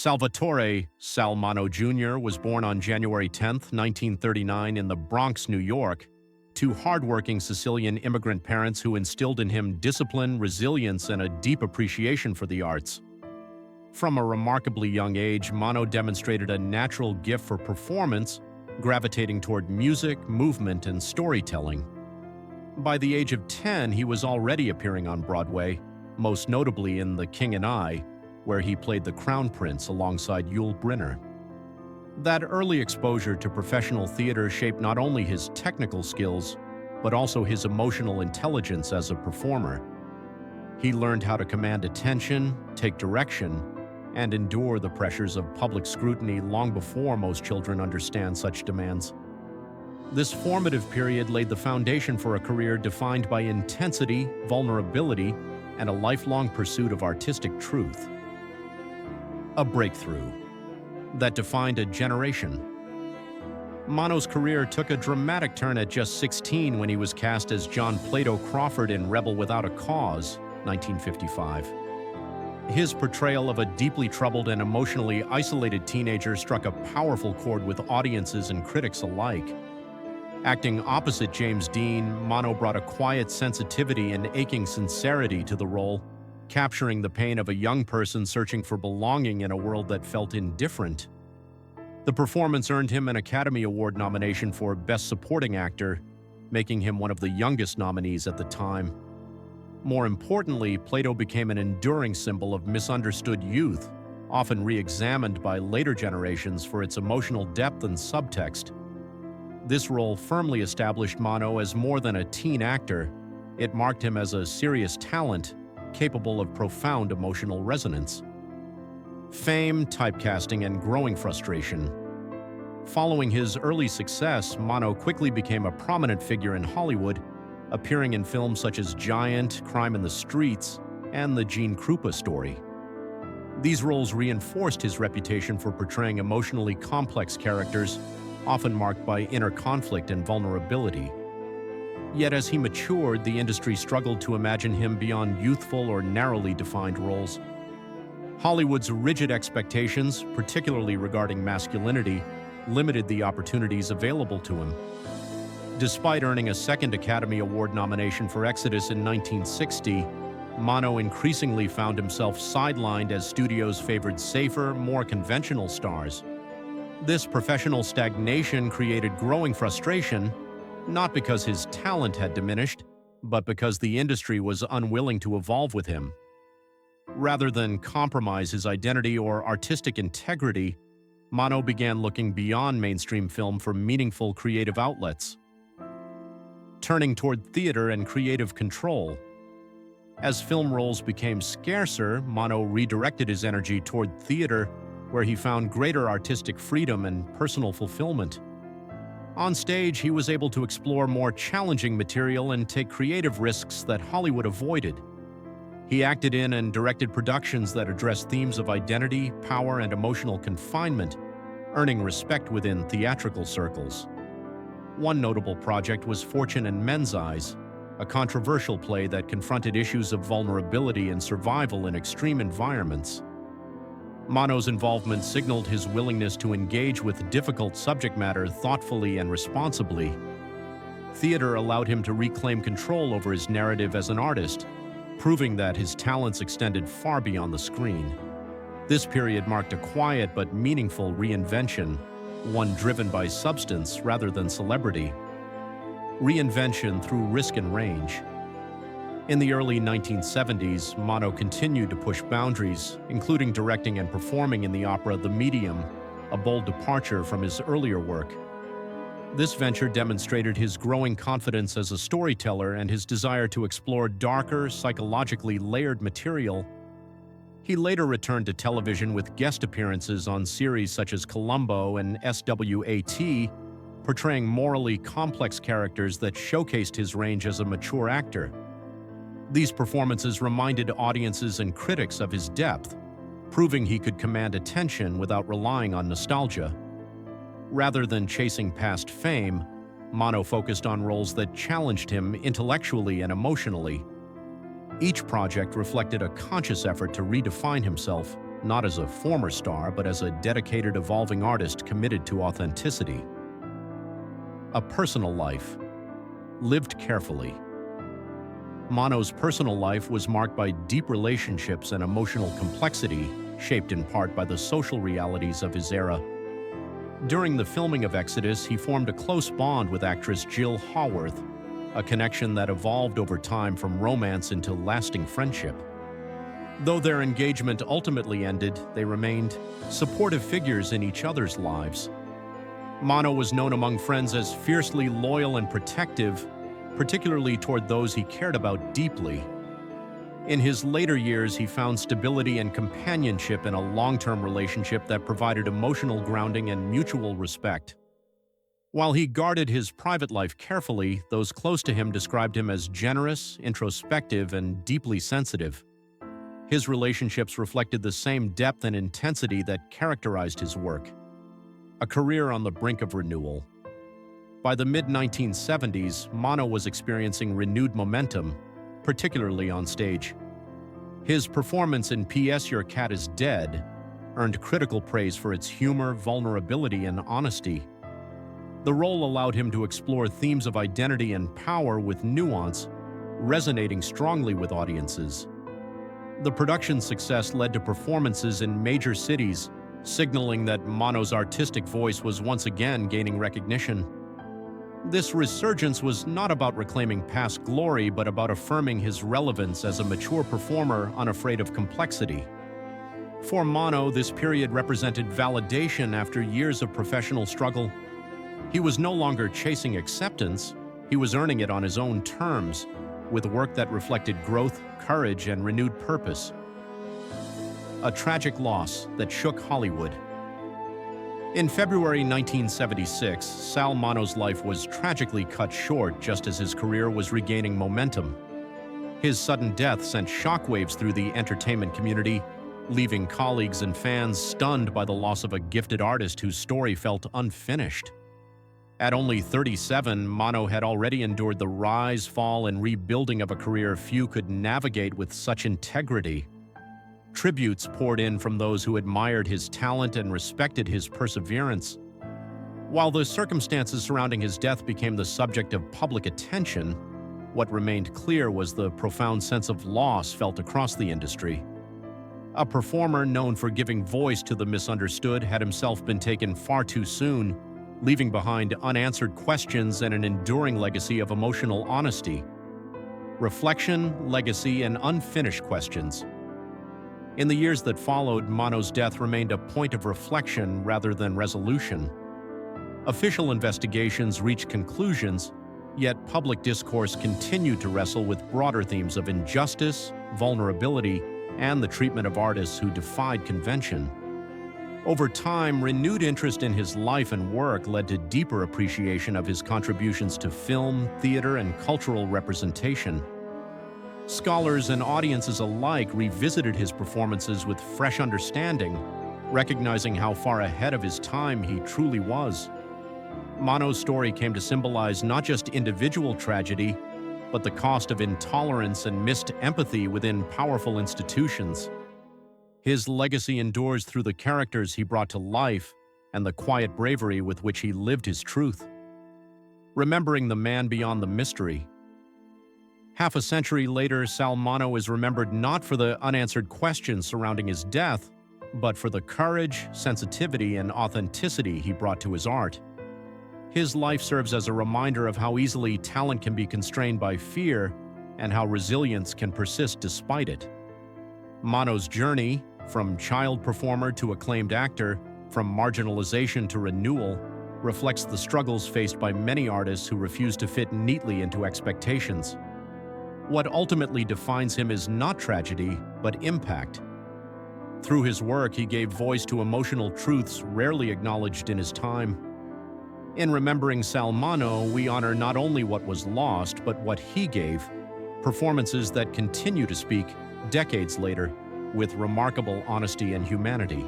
Salvatore Sal Mineo Jr. was born on January 10, 1939 in the Bronx, New York, to hardworking Sicilian immigrant parents who instilled in him discipline, resilience, and a deep appreciation for the arts. From a remarkably young age, Mineo demonstrated a natural gift for performance, gravitating toward music, movement, and storytelling. By the age of 10, he was already appearing on Broadway, most notably in The King and I, where he played the Crown Prince alongside Yul Brynner. That early exposure to professional theater shaped not only his technical skills, but also his emotional intelligence as a performer. He learned how to command attention, take direction, and endure the pressures of public scrutiny long before most children understand such demands. This formative period laid the foundation for a career defined by intensity, vulnerability, and a lifelong pursuit of artistic truth. A breakthrough that defined a generation. Mineo's career took a dramatic turn at just 16 when he was cast as John Plato Crawford in Rebel Without a Cause, 1955. His portrayal of a deeply troubled and emotionally isolated teenager struck a powerful chord with audiences and critics alike. Acting opposite James Dean, Mineo brought a quiet sensitivity and aching sincerity to the role, capturing the pain of a young person searching for belonging in a world that felt indifferent. The performance earned him an Academy Award nomination for Best Supporting Actor, making him one of the youngest nominees at the time. More importantly, Plato became an enduring symbol of misunderstood youth, often re-examined by later generations for its emotional depth and subtext. This role firmly established Mineo as more than a teen actor. It marked him as a serious talent, capable of profound emotional resonance. Fame, typecasting, and growing frustration. Following his early success, Mineo quickly became a prominent figure in Hollywood, appearing in films such as Giant, Crime in the Streets, and The Gene Krupa Story. These roles reinforced his reputation for portraying emotionally complex characters, often marked by inner conflict and vulnerability. Yet as he matured, the industry struggled to imagine him beyond youthful or narrowly defined roles. Hollywood's rigid expectations, particularly regarding masculinity, limited the opportunities available to him. Despite earning a second Academy Award nomination for Exodus in 1960, Mineo increasingly found himself sidelined as studios favored safer, more conventional stars. This professional stagnation created growing frustration, not because his talent had diminished, but because the industry was unwilling to evolve with him. Rather than compromise his identity or artistic integrity, Mineo began looking beyond mainstream film for meaningful creative outlets. Turning toward theater and creative control. As film roles became scarcer, Mineo redirected his energy toward theater, where he found greater artistic freedom and personal fulfillment. On stage, he was able to explore more challenging material and take creative risks that Hollywood avoided. He acted in and directed productions that addressed themes of identity, power, and emotional confinement, earning respect within theatrical circles. One notable project was Fortune and Men's Eyes, a controversial play that confronted issues of vulnerability and survival in extreme environments. Mineo's involvement signaled his willingness to engage with difficult subject matter thoughtfully and responsibly. Theater allowed him to reclaim control over his narrative as an artist, proving that his talents extended far beyond the screen. This period marked a quiet but meaningful reinvention, one driven by substance rather than celebrity. Reinvention through risk and range. In the early 1970s, Mineo continued to push boundaries, including directing and performing in the opera The Medium, a bold departure from his earlier work. This venture demonstrated his growing confidence as a storyteller and his desire to explore darker, psychologically layered material. He later returned to television with guest appearances on series such as Columbo and SWAT, portraying morally complex characters that showcased his range as a mature actor. These performances reminded audiences and critics of his depth, proving he could command attention without relying on nostalgia. Rather than chasing past fame, Mineo focused on roles that challenged him intellectually and emotionally. Each project reflected a conscious effort to redefine himself, not as a former star, but as a dedicated, evolving artist committed to authenticity. A personal life, lived carefully. Mano's personal life was marked by deep relationships and emotional complexity, shaped in part by the social realities of his era. During the filming of Exodus, he formed a close bond with actress Jill Haworth, a connection that evolved over time from romance into lasting friendship. Though their engagement ultimately ended, they remained supportive figures in each other's lives. Mano was known among friends as fiercely loyal and protective, particularly toward those he cared about deeply. In his later years, he found stability and companionship in a long-term relationship that provided emotional grounding and mutual respect. While he guarded his private life carefully, those close to him described him as generous, introspective, and deeply sensitive. His relationships reflected the same depth and intensity that characterized his work. A career on the brink of renewal. By the mid-1970s, Mano was experiencing renewed momentum, particularly on stage. His performance in P.S. Your Cat is Dead earned critical praise for its humor, vulnerability, and honesty. The role allowed him to explore themes of identity and power with nuance, resonating strongly with audiences. The production's success led to performances in major cities, signaling that Mano's artistic voice was once again gaining recognition. This resurgence was not about reclaiming past glory, but about affirming his relevance as a mature performer unafraid of complexity. For Mano, this period represented validation after years of professional struggle. He was no longer chasing acceptance, he was earning it on his own terms, with work that reflected growth, courage, and renewed purpose. A tragic loss that shook Hollywood. In February 1976, Sal Mano's life was tragically cut short just as his career was regaining momentum. His sudden death sent shockwaves through the entertainment community, leaving colleagues and fans stunned by the loss of a gifted artist whose story felt unfinished. At only 37, Mano had already endured the rise, fall, and rebuilding of a career few could navigate with such integrity. Tributes poured in from those who admired his talent and respected his perseverance. While the circumstances surrounding his death became the subject of public attention, what remained clear was the profound sense of loss felt across the industry. A performer known for giving voice to the misunderstood had himself been taken far too soon, leaving behind unanswered questions and an enduring legacy of emotional honesty. Reflection, legacy, and unfinished questions. In the years that followed, Mano's death remained a point of reflection rather than resolution. Official investigations reached conclusions, yet public discourse continued to wrestle with broader themes of injustice, vulnerability, and the treatment of artists who defied convention. Over time, renewed interest in his life and work led to deeper appreciation of his contributions to film, theater, and cultural representation. Scholars and audiences alike revisited his performances with fresh understanding, recognizing how far ahead of his time he truly was. Mano's story came to symbolize not just individual tragedy, but the cost of intolerance and missed empathy within powerful institutions. His legacy endures through the characters he brought to life and the quiet bravery with which he lived his truth. Remembering the man beyond the mystery. Half a century later, Sal Mineo is remembered not for the unanswered questions surrounding his death, but for the courage, sensitivity, and authenticity he brought to his art. His life serves as a reminder of how easily talent can be constrained by fear and how resilience can persist despite it. Mano's journey, from child performer to acclaimed actor, from marginalization to renewal, reflects the struggles faced by many artists who refuse to fit neatly into expectations. What ultimately defines him is not tragedy, but impact. Through his work, he gave voice to emotional truths rarely acknowledged in his time. In remembering Sal Mineo, we honor not only what was lost, but what he gave, performances that continue to speak decades later with remarkable honesty and humanity.